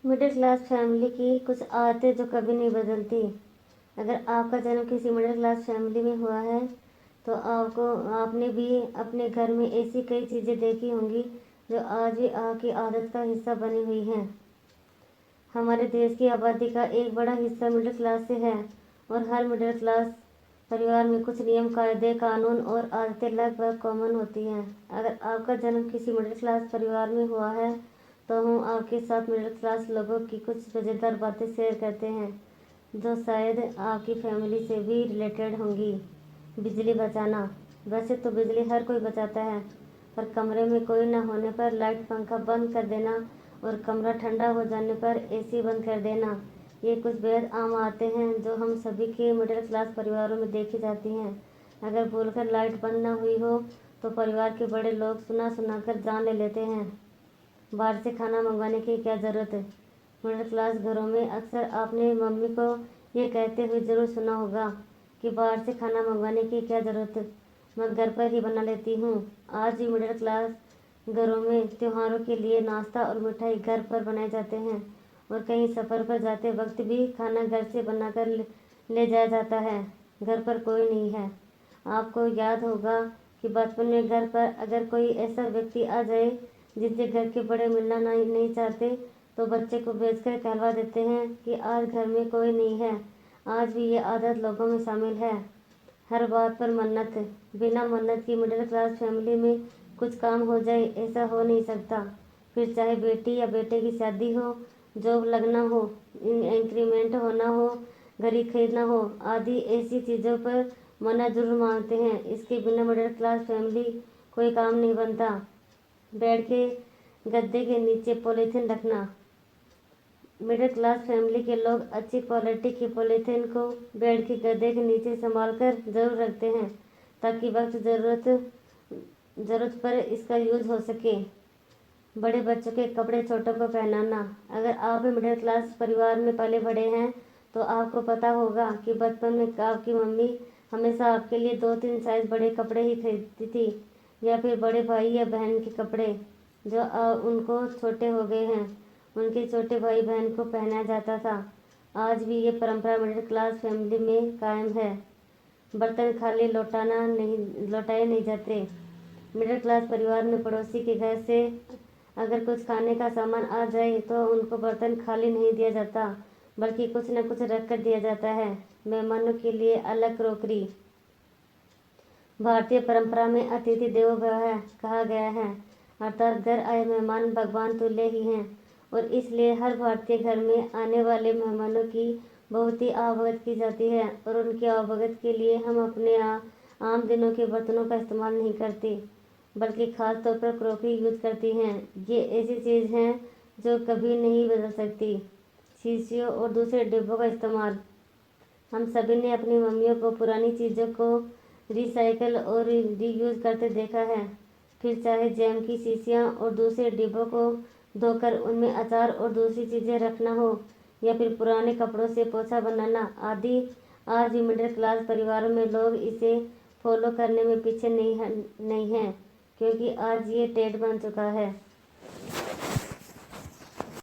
Middle class family की कुछ आदतें जो कभी नहीं बदलती। अगर आपका जन्म किसी मिडिल क्लास फैमिली में हुआ है तो आपने भी अपने घर में ऐसी कई चीज़ें देखी होंगी जो आज भी आपकी आदत का हिस्सा बनी हुई हैं। हमारे देश की आबादी का एक बड़ा हिस्सा मिडिल क्लास से है और हर मिडिल क्लास परिवार में कुछ नियम, कायदे, कानून और आदतें लगभग कॉमन होती हैं। अगर आपका जन्म किसी मिडिल क्लास परिवार में हुआ है तो हम आपके साथ मिडिल क्लास लोगों की कुछ मज़ेदार बातें शेयर करते हैं जो शायद आपकी फैमिली से भी रिलेटेड होंगी। बिजली बचाना। वैसे तो बिजली हर कोई बचाता है, पर कमरे में कोई न होने पर लाइट, पंखा बंद कर देना और कमरा ठंडा हो जाने पर एसी बंद कर देना, ये कुछ बेहद आम आदतें हैं जो हम सभी के मिडिल क्लास परिवारों में देखी जाती हैं। अगर भूलकर लाइट बंद न हुई हो तो परिवार के बड़े लोग सुना सुना कर जान ले लेते हैं। बाहर से खाना मंगवाने की क्या ज़रूरत है। मिडिल क्लास घरों में अक्सर आपने मम्मी को ये कहते हुए ज़रूर सुना होगा कि बाहर से खाना मंगवाने की क्या ज़रूरत है, मैं घर पर ही बना लेती हूँ। आज भी मिडिल क्लास घरों में त्योहारों के लिए नाश्ता और मिठाई घर पर बनाए जाते हैं और कहीं सफ़र पर जाते वक्त भी खाना घर से बनाकर ले जाया जाता है। घर पर कोई नहीं है। आपको याद होगा कि बचपन में घर पर अगर कोई ऐसा व्यक्ति आ जाए जिससे घर के बड़े मिलना नहीं चाहते तो बच्चे को भेजकर कहलवा देते हैं कि आज घर में कोई नहीं है। आज भी ये आदत लोगों में शामिल है। हर बात पर मन्नत। बिना मन्नत की मिडिल क्लास फैमिली में कुछ काम हो जाए ऐसा हो नहीं सकता। फिर चाहे बेटी या बेटे की शादी हो, जॉब लगना हो, इंक्रीमेंट होना हो, घड़ी खरीदना हो आदि ऐसी चीज़ों पर मन्नत जरूर मांगते हैं। इसके बिना मिडिल क्लास फैमिली कोई काम नहीं बनता। बेड के गद्दे के नीचे पॉलीथीन रखना। मिडिल क्लास फैमिली के लोग अच्छी क्वालिटी की पॉलीथीन को बेड के गद्दे के नीचे संभाल कर जरूर रखते हैं ताकि वक्त ज़रूरत पर इसका यूज़ हो सके। बड़े बच्चों के कपड़े छोटों को पहनाना। अगर आप मिडिल क्लास परिवार में पले बड़े हैं तो आपको पता होगा कि बचपन में आपकी मम्मी हमेशा आपके लिए 2-3 साइज बड़े कपड़े ही खरीदती थी, या फिर बड़े भाई या बहन के कपड़े जो उनको छोटे हो गए हैं उनके छोटे भाई बहन को पहनाया जाता था। आज भी ये परंपरा मिडिल क्लास फैमिली में कायम है। बर्तन खाली लौटाए नहीं जाते। मिडिल क्लास परिवार में पड़ोसी के घर से अगर कुछ खाने का सामान आ जाए तो उनको बर्तन खाली नहीं दिया जाता बल्कि कुछ न कुछ रख कर दिया जाता है। मेहमानों के लिए अलग क्रॉकरी। भारतीय परंपरा में अतिथि देवो भव कहा गया है, अर्थात घर आए मेहमान भगवान तुल्य ही हैं और इसलिए हर भारतीय घर में आने वाले मेहमानों की बहुत ही आवभगत की जाती है और उनकी आवभगत के लिए हम अपने आम दिनों के बर्तनों का इस्तेमाल नहीं करते बल्कि खास तौर पर क्रॉकरी यूज करती हैं। ये ऐसी चीज़ हैं जो कभी नहीं बदल सकती। शीशियों और दूसरे डिब्बों का इस्तेमाल। हम सभी ने अपनी मम्मियों को पुरानी चीज़ों को रिसाइकल और रीयूज करते देखा है। फिर चाहे जैम की शीशियाँ और दूसरे डिब्बों को धोकर उनमें अचार और दूसरी चीज़ें रखना हो या फिर पुराने कपड़ों से पोछा बनाना आदि, आज भी मिडिल क्लास परिवारों में लोग इसे फॉलो करने में पीछे नहीं हैं क्योंकि आज ये ट्रेंड बन चुका है।